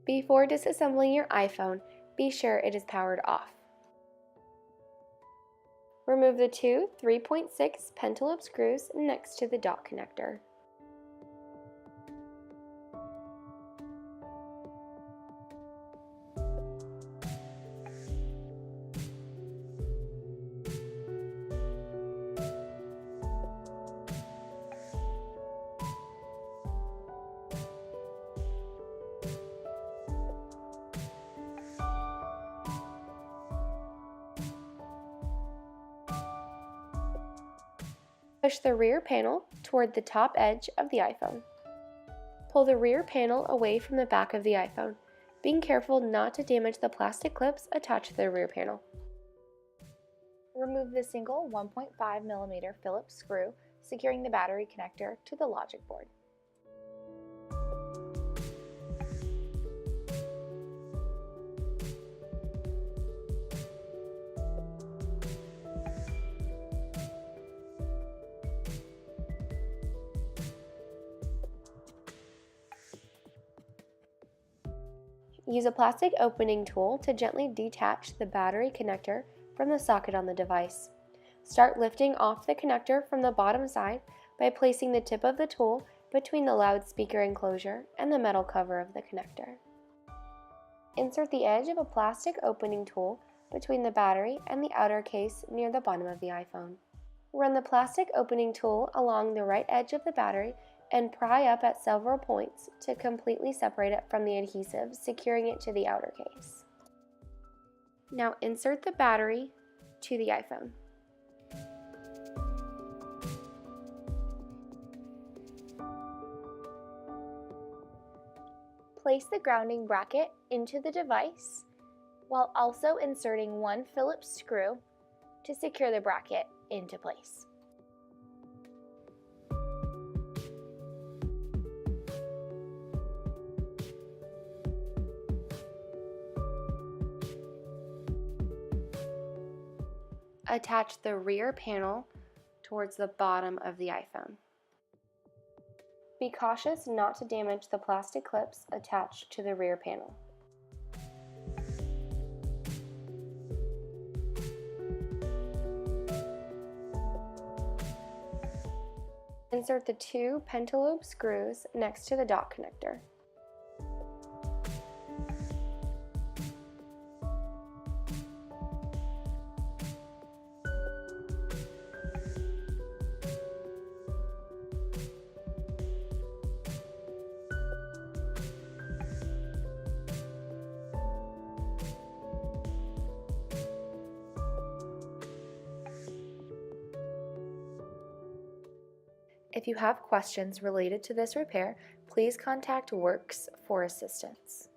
Before disassembling your iPhone, be sure it is powered off. Remove the two 3.6 pentalobe screws next to the dot connector. Push the rear panel toward the top edge of the iPhone. Pull the rear panel away from the back of the iPhone, being careful not to damage the plastic clips attached to the rear panel. Remove the single 1.5mm Phillips screw securing the battery connector to the logic board. Use a plastic opening tool to gently detach the battery connector from the socket on the device. Start lifting off the connector from the bottom side by placing the tip of the tool between the loudspeaker enclosure and the metal cover of the connector. Insert the edge of a plastic opening tool between the battery and the outer case near the bottom of the iPhone. Run the plastic opening tool along the right edge of the battery and pry up at several points to completely separate it from the adhesive, securing it to the outer case. Now insert the battery to the iPhone. Place the grounding bracket into the device while also inserting one Phillips screw to secure the bracket into place. Attach the rear panel towards the bottom of the iPhone. Be cautious not to damage the plastic clips attached to the rear panel. Insert the two pentalobe screws next to the dot connector. If you have questions related to this repair, please contact Werx for assistance.